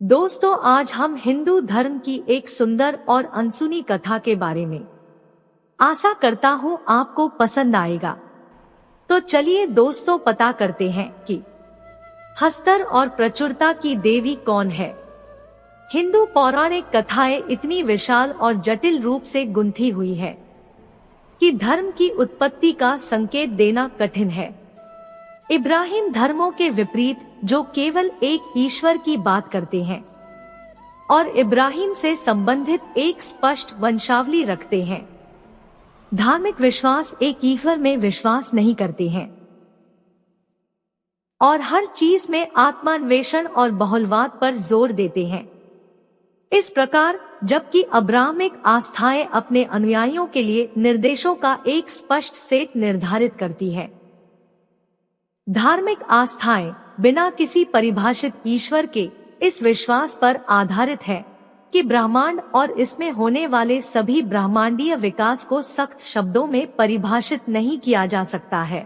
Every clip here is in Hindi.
दोस्तों, आज हम हिंदू धर्म की एक सुंदर और अनसुनी कथा के बारे में आशा करता हूँ आपको पसंद आएगा। तो चलिए दोस्तों, पता करते हैं कि हस्तर और प्रचुरता की देवी कौन है। हिंदू पौराणिक कथाएं इतनी विशाल और जटिल रूप से गुंथी हुई है कि धर्म की उत्पत्ति का संकेत देना कठिन है। इब्राहिम धर्मों के विपरीत, जो केवल एक ईश्वर की बात करते हैं और इब्राहिम से संबंधित एक स्पष्ट वंशावली रखते हैं, धार्मिक विश्वास एक ईश्वर में विश्वास नहीं करते हैं और हर चीज में आत्मान्वेषण और बहुलवाद पर जोर देते हैं। इस प्रकार, जबकि अब्राहमिक आस्थाएं अपने अनुयायियों के लिए निर्देशों का एक स्पष्ट सेट निर्धारित करती है, धार्मिक आस्थाएं बिना किसी परिभाषित ईश्वर के इस विश्वास पर आधारित है कि ब्रह्मांड और इसमें होने वाले सभी ब्रह्मांडीय विकास को सख्त शब्दों में परिभाषित नहीं किया जा सकता है।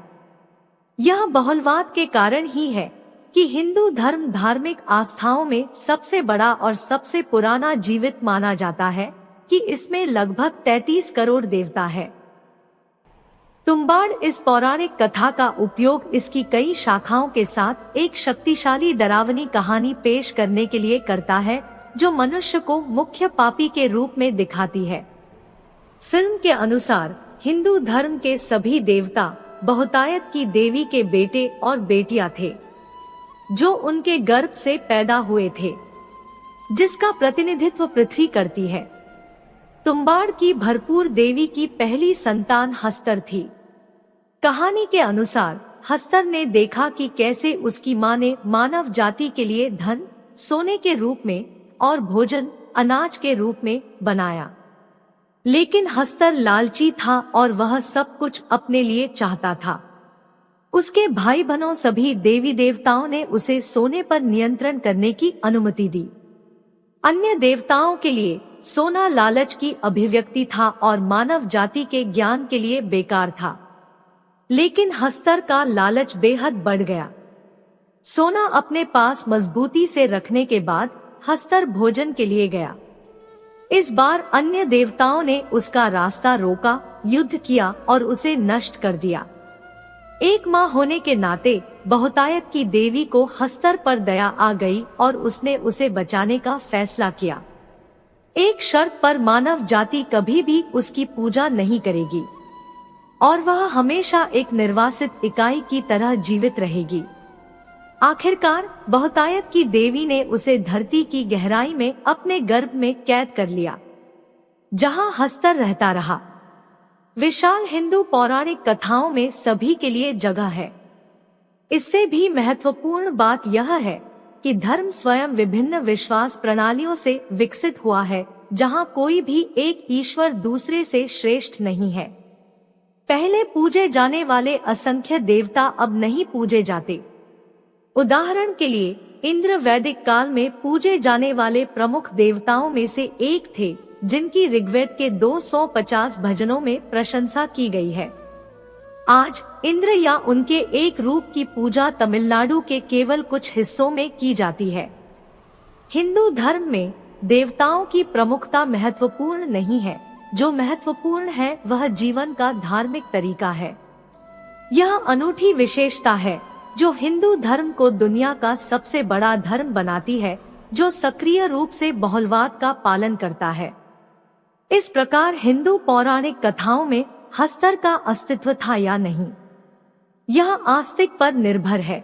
यह बहुलवाद के कारण ही है कि हिंदू धर्म धार्मिक आस्थाओं में सबसे बड़ा और सबसे पुराना जीवित माना जाता है कि इसमें लगभग 33 करोड़ देवता है। तुम्बाड़ इस पौराणिक कथा का उपयोग इसकी कई शाखाओं के साथ एक शक्तिशाली डरावनी कहानी पेश करने के लिए करता है, जो मनुष्य को मुख्य पापी के रूप में दिखाती है। फिल्म के अनुसार हिंदू धर्म के सभी देवता बहुतायत की देवी के बेटे और बेटियां थे, जो उनके गर्भ से पैदा हुए थे, जिसका प्रतिनिधित्व पृथ्वी करती है। तुम्बाड़ की भरपूर देवी की पहली संतान हस्तर थी। कहानी के अनुसार हस्तर ने देखा कि कैसे उसकी मां ने मानव जाति के लिए धन सोने के रूप में और भोजन अनाज के रूप में बनाया, लेकिन हस्तर लालची था और वह सब कुछ अपने लिए चाहता था। उसके भाई बहनों सभी देवी देवताओं ने उसे सोने पर नियंत्रण करने की अनुमति दी। अन्य देवताओं के लिए सोना लालच की अभिव्यक्ति था और मानव जाति के ज्ञान के लिए बेकार था, लेकिन हस्तर का लालच बेहद बढ़ गया। सोना अपने पास मजबूती से रखने के बाद हस्तर भोजन के लिए गया। इस बार अन्य देवताओं ने उसका रास्ता रोका, युद्ध किया और उसे नष्ट कर दिया। एक मां होने के नाते बहुतायत की देवी को हस्तर पर दया आ गई और उसने उसे बचाने का फैसला किया। एक शर्त पर मानव जाति कभी भी उसकी पूजा नहीं करेगी और वह हमेशा एक निर्वासित इकाई की तरह जीवित रहेगी। आखिरकार बहुतायत की देवी ने उसे धरती की गहराई में अपने गर्भ में कैद कर लिया, जहां हस्तर रहता रहा। विशाल हिंदू पौराणिक कथाओं में सभी के लिए जगह है। इससे भी महत्वपूर्ण बात यह है कि धर्म स्वयं विभिन्न विश्वास प्रणालियों से विकसित हुआ है, जहां कोई भी एक ईश्वर दूसरे से श्रेष्ठ नहीं है। पहले पूजे जाने वाले असंख्य देवता अब नहीं पूजे जाते। उदाहरण के लिए, इंद्र वैदिक काल में पूजे जाने वाले प्रमुख देवताओं में से एक थे, जिनकी ऋग्वेद के 250 भजनों में प्रशंसा की गई है। आज इंद्र या उनके एक रूप की पूजा तमिलनाडु के केवल कुछ हिस्सों में की जाती है। हिंदू धर्म में देवताओं की प्रमुखता महत्वपूर्ण नहीं है, जो महत्वपूर्ण है वह जीवन का धार्मिक तरीका है। यह अनूठी विशेषता है जो हिंदू धर्म को दुनिया का सबसे बड़ा धर्म बनाती है, जो सक्रिय रूप से बहुलवाद का पालन करता है। इस प्रकार हिंदू पौराणिक कथाओं में हस्तर का अस्तित्व था या नहीं, यह आस्तिक पर निर्भर है।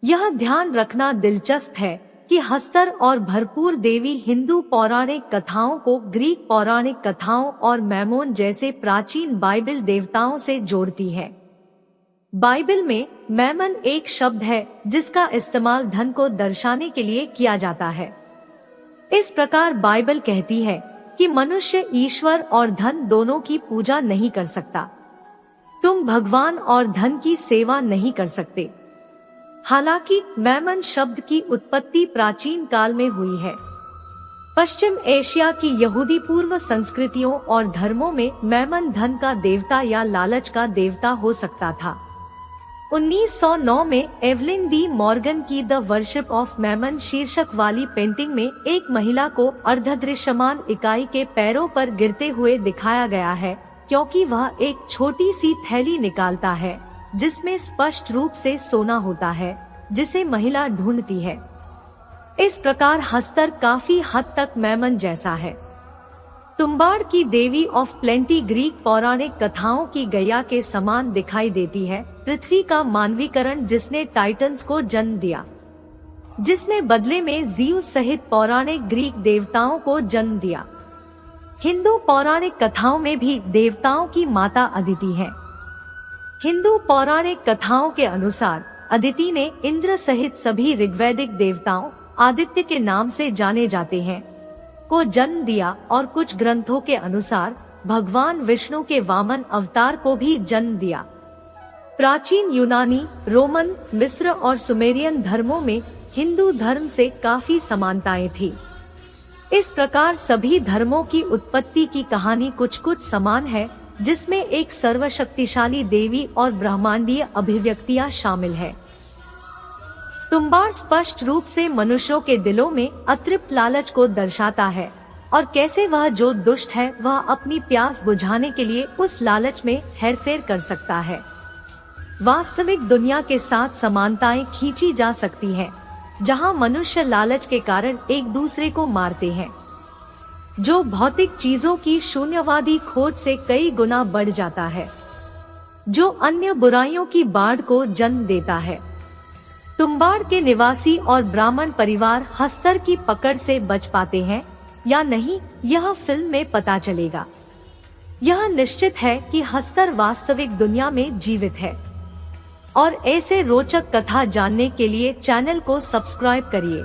यह ध्यान रखना दिलचस्प है कि हस्तर और भरपूर देवी हिंदू पौराणिक कथाओं को ग्रीक पौराणिक कथाओं और मैमोन जैसे प्राचीन बाइबल देवताओं से जोड़ती है। बाइबल में मैमन एक शब्द है जिसका इस्तेमाल धन को दर्शाने के लिए किया जाता है। इस प्रकार बाइबल कहती है कि मनुष्य ईश्वर और धन दोनों की पूजा नहीं कर सकता। तुम भगवान और धन की सेवा नहीं कर सकते। हालांकि मैमन शब्द की उत्पत्ति प्राचीन काल में हुई है। पश्चिम एशिया की यहूदी पूर्व संस्कृतियों और धर्मों में मैमन धन का देवता या लालच का देवता हो सकता था। 1909 में एवलिन डी मॉर्गन की द वर्शिप ऑफ मैमन शीर्षक वाली पेंटिंग में एक महिला को अर्धदृश्यमान इकाई के पैरों पर गिरते हुए दिखाया गया है, क्योंकि वह एक छोटी सी थैली निकालता है जिसमें स्पष्ट रूप से सोना होता है, जिसे महिला ढूंढती है। इस प्रकार हस्तर काफी हद तक मैमन जैसा है। तुम्बाड़ की देवी ऑफ प्लेंटी ग्रीक पौराणिक कथाओं की गैया के समान दिखाई देती है, पृथ्वी का मानवीकरण जिसने टाइटन्स को जन्म दिया, जिसने बदले में ज़ीउस सहित पौराणिक ग्रीक देवताओं को जन्म दिया। हिंदू पौराणिक कथाओं में भी देवताओं की माता अदिति है। हिंदू पौराणिक कथाओं के अनुसार अदिति ने इंद्र सहित सभी ऋग्वैदिक देवताओं, आदित्य के नाम से जाने जाते हैं, को जन्म दिया और कुछ ग्रंथों के अनुसार भगवान विष्णु के वामन अवतार को भी जन्म दिया। प्राचीन यूनानी, रोमन, मिस्र और सुमेरियन धर्मों में हिंदू धर्म से काफी समानताएं थी। इस प्रकार सभी धर्मों की उत्पत्ति की कहानी कुछ कुछ समान है, जिसमें एक सर्वशक्तिशाली देवी और ब्रह्मांडीय अभिव्यक्तियां शामिल है। तुम्बाड़ स्पष्ट रूप से मनुष्यों के दिलों में अतृप्त लालच को दर्शाता है और कैसे वह जो दुष्ट है वह अपनी प्यास बुझाने के लिए उस लालच में हेरफेर कर सकता है। वास्तविक दुनिया के साथ समानताएं खींची जा सकती हैं, जहां मनुष्य लालच के कारण एक दूसरे को मारते हैं, जो भौतिक चीजों की शून्यवादी खोज से कई गुना बढ़ जाता है, जो अन्य बुराइयों की बाढ़ को जन्म देता है। तुम्बाड़ के निवासी और ब्राह्मण परिवार हस्तर की पकड़ से बच पाते हैं या नहीं, यह फिल्म में पता चलेगा। यह निश्चित है कि हस्तर वास्तविक दुनिया में जीवित है। और ऐसे रोचक कथा जानने के लिए चैनल को सब्सक्राइब करिए।